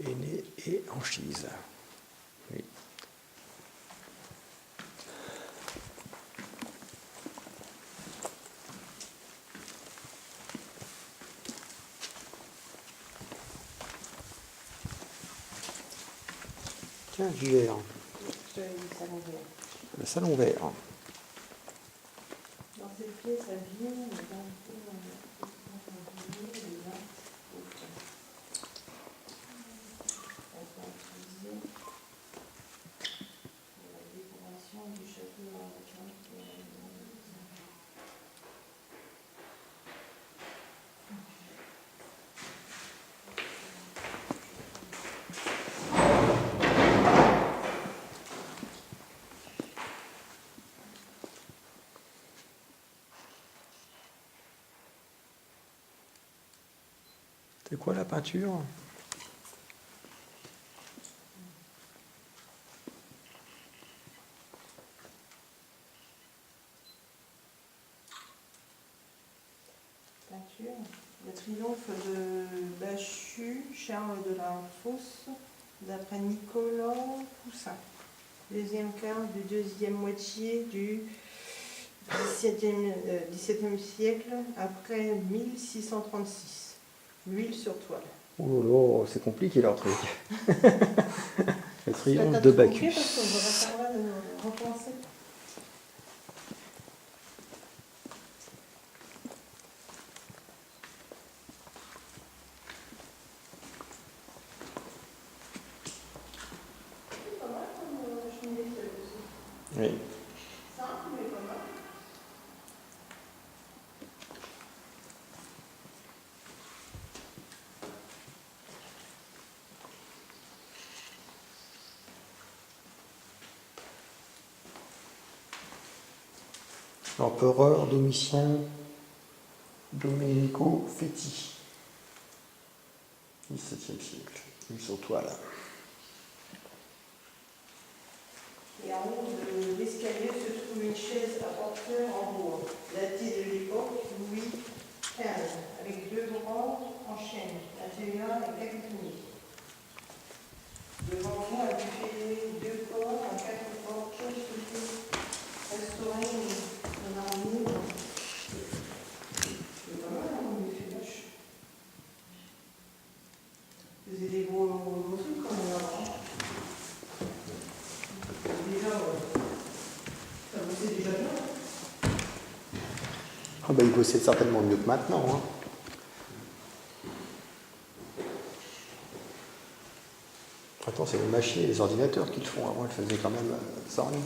Aîné et Anchise. Oui. Tiens, du verre. Je t'avais dit salon vert. Le salon vert. Dans cette pièce, ça vient, mais dans le fond, on a et là, au fond. On va utiliser pour la décoration du château à C'est quoi la peinture? peinture. Le triomphe de Bachu, Charles de la Fosse, d'après Nicolas Poussin. Deuxième quart du deuxième moitié du XVIIe siècle, après 1636. L'huile sur toile. Oh là, c'est compliqué leur truc. Le triomphe T'as de tout compris Bacchus. parce qu'on va de repenser. C'est pas mal comme cheminée qu'il y a aussi. Oui. Simple, mais pas mal. L'empereur Domitien Domenico Fetti. XVIIe siècle. Une sur toile. Et en haut de l'escalier se trouve une chaise à porteur en bois, datée de l'époque Louis XV, avec deux grands en chêne, l'intérieur est caputonné. Devant moi, elle fait deux corps à quatre portes, restauré en armure. C'est pas mal, hein, on fait vache. Vous avez des gros trucs quand même là. Déjà, ça vous c'est déjà bien. Ah ben, il bossait certainement mieux que maintenant. Hein. Attends, c'est les machines et les ordinateurs qui le font. Avant, ils le faisaient quand même sans rien.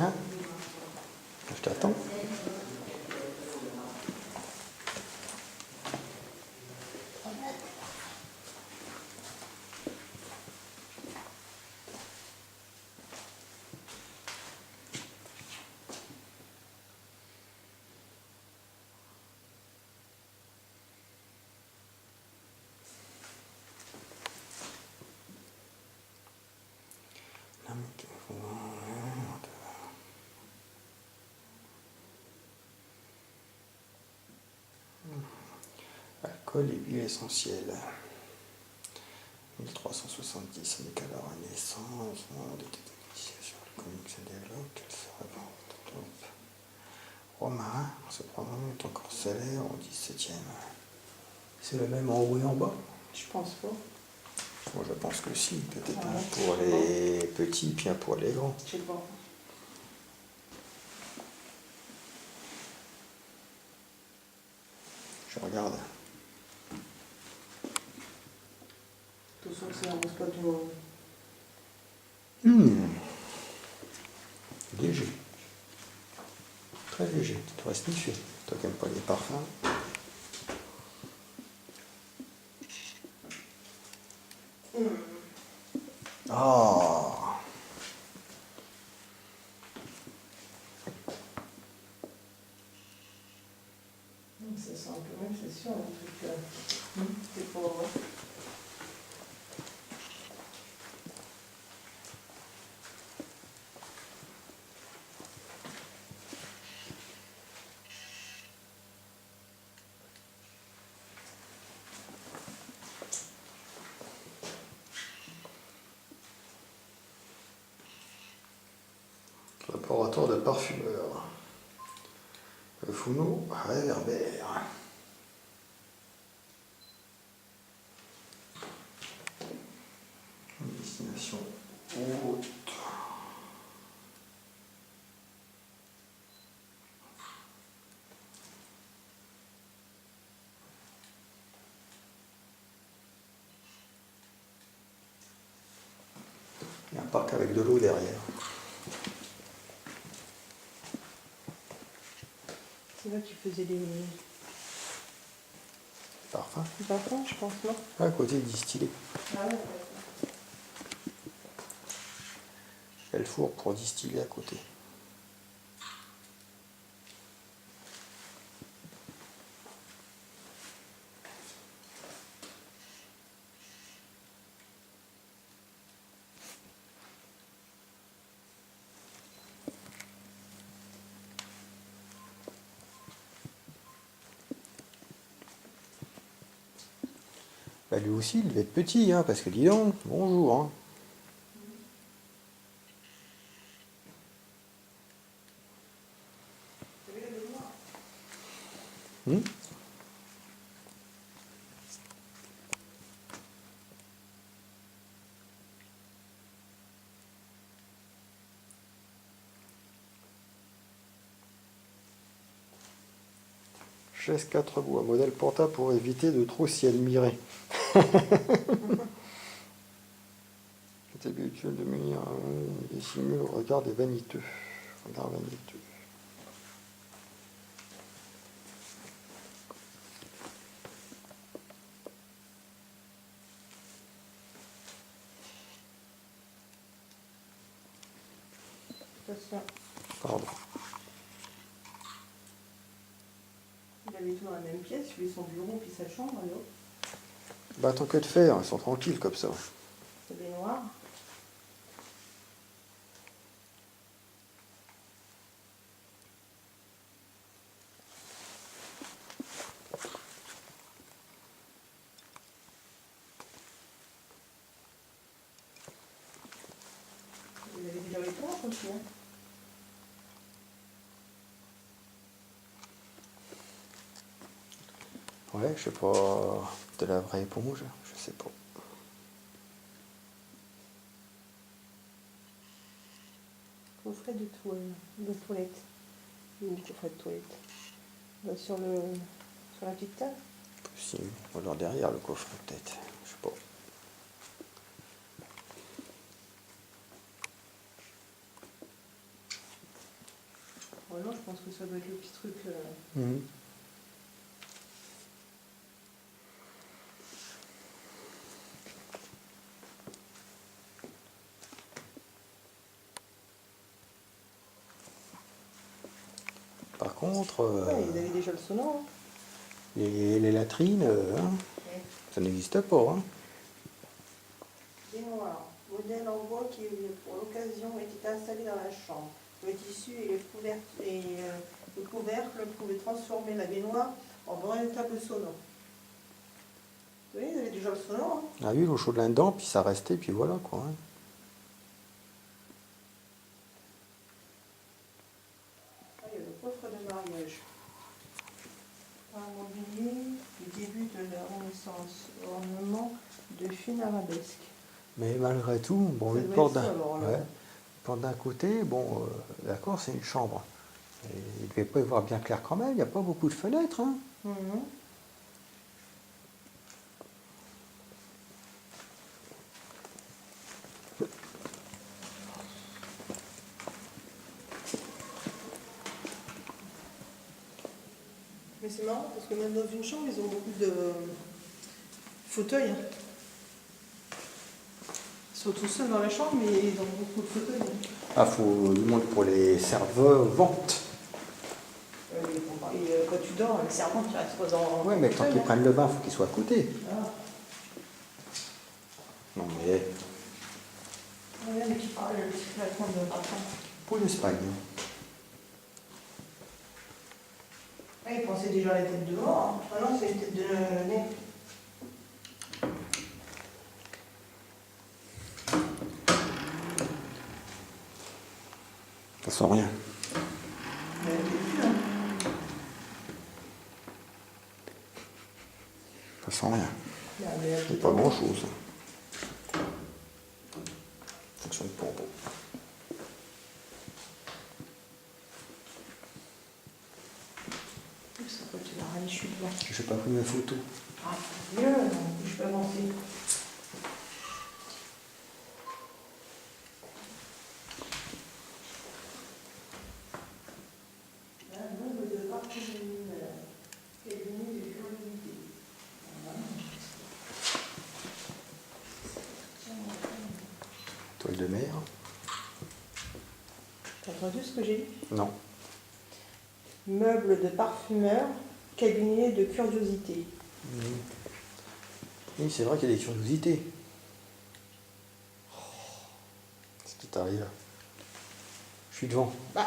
Hein? Je t'attends. Alcool et huile essentielle. 1370, avec la Renaissance, des techniciens sur le comics se développe, qu'elle se répand. Romain, ce programme est encore célèbre au XVIIe. C'est le même en haut et en bas? Je pense pas. Moi, je pense que si, peut-être un pour les petits, puis un pour les grands. Je sais pas. Je regarde. Tout ça, c'est un pas du monde. Léger. Très léger, tu devrais sniffer. Toi qui n'aimes pas les parfums. Oh, Ça sent un peu même, c'est sûr, un truc. C'est pas vrai. laboratoire de parfumeur. Le Funo réverbère. Destination haute. Il y a un parc avec de l'eau derrière. C'est là que tu faisais des Parfum. parfums, je pense, non? À côté distillé. Ah ouais, Il y a le four pour distiller à côté. Bah lui aussi, il devait être petit, hein, parce que dis donc, bonjour. Hein. Hmm. Chaise 4 roues, un modèle portable pour éviter de trop s'y admirer. C'est habituel de munir et simule le regard des vaniteux. Regard vaniteux. attention. Pardon. Il avait tout dans la même pièce, lui son bureau puis sa chambre, alors. Bah tant que de faire, ils sont tranquilles comme ça. C'est des noirs. Il avait déjà eu le temps, aussi, hein. Ouais, je sais pas, de la vraie éponge, je sais pas. Coffret de toile, de toilette. Une coffret de toilette. Sur la petite table. Possible. Ou alors derrière le coffre peut-être, je sais pas. Ouais, non, je pense que ça doit être le petit truc. Mhm. Par contre, Ouais, il avait déjà le sonore. Hein. les latrines, hein, Ouais. ça n'existe pas. Hein. Des noirs. Modèle en bois qui, pour l'occasion, était installé dans la chambre. Le tissu et le couvercle pouvaient transformer la baignoire en véritable sonore. Vous voyez, il avait déjà le sonore. Hein. Ah oui, l'eau chaude là-dedans, puis ça restait, puis voilà quoi. Hein. Ah, il y a le coffre de mariage. Un mobilier du début de la Renaissance. Ornement de fine arabesque. Mais malgré tout, bon, Ça une doit porte être ça, alors, là. ouais, porte d'un côté, bon, d'accord, c'est une chambre. Et il devait pas y voir bien clair quand même, il n'y a pas beaucoup de fenêtres. Hein. Mhm. Mais c'est marrant parce que même dans une chambre, ils ont beaucoup de fauteuils. Hein. Ils sont tout seuls dans la chambre, mais ils ont beaucoup de fauteuils. Hein. Ah, faut du monde pour les servantes. Et quand tu dors, les servantes, tu restes dans. Ouais, mais quand ils prennent le bain, il faut qu'ils soient à côté. Ah. Non, mais Ouais, mais qui parle le petit plafond de parfum. pour l'Espagne. Ah, il pensait déjà à la tête de mort. Hein. Ah non, c'est une tête de nez. Ça sent rien. Mais elle était plus, hein. Ça sent rien. Mais C'est pas grand chose. Fonctionne pas beau. Ça peut te la râler, je suis devant. Je sais pas pris mes photos. Ah, mieux, non, je peux avancer. Un nombre de parties cabinet de curiosité. Toile de mer. T'as entendu ce que j'ai dit? Non. Meuble de parfumeur, cabinet de curiosité. Oui, c'est vrai qu'il y a des curiosités. Qu'est-ce qui t'arrive? Je suis devant. Bah,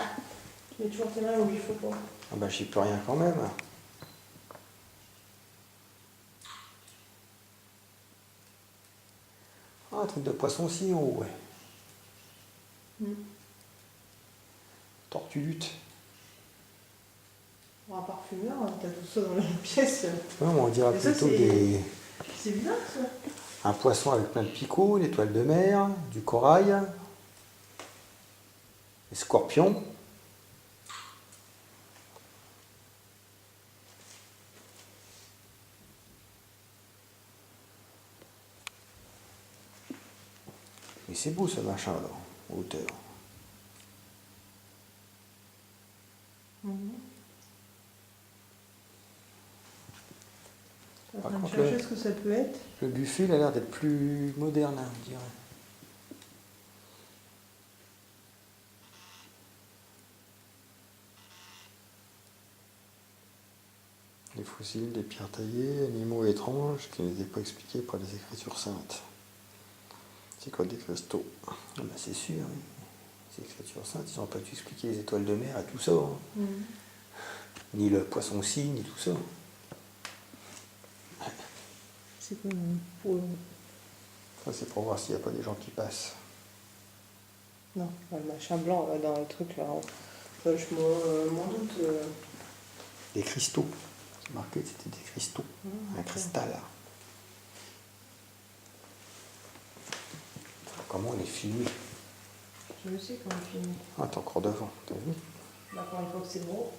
tu mets toujours tes mains où il faut pas. Ah bah, je sais plus rien quand même. Ah, un truc de poisson aussi en haut, ouais. Tortue lutte. Pour un parfumeur, t'as tout ça dans la pièce. Ouais, on dirait Mais ça, plutôt c'est- des... C'est bizarre ça. un poisson avec plein de picots, des toiles de mer, du corail, des scorpions. Mais c'est beau ce machin là, en hauteur. Je suis en Par train de contre, chercher ce que ça peut être. Le buffet, il a l'air d'être plus moderne, hein, on dirait. Les fossiles, des pierres taillées, animaux étranges qui n'étaient pas expliqués par les écritures saintes. C'est quoi des cristaux? Ah bah c'est sûr, oui. Les écritures saintes, ils n'ont pas dû expliquer les étoiles de mer et tout ça. Hein. Ni le poisson-ci, ni tout ça. C'est quoi pour... Ça, c'est pour voir s'il n'y a pas des gens qui passent. Non, le machin blanc là, dans le truc là. Enfin, je m'en doute. Des cristaux. C'est marqué que c'était des cristaux. Un cristal. Comment on est filmé? Je sais comment filmer. Ah, t'es encore devant, t'as vu? D'accord, il faut que c'est gros.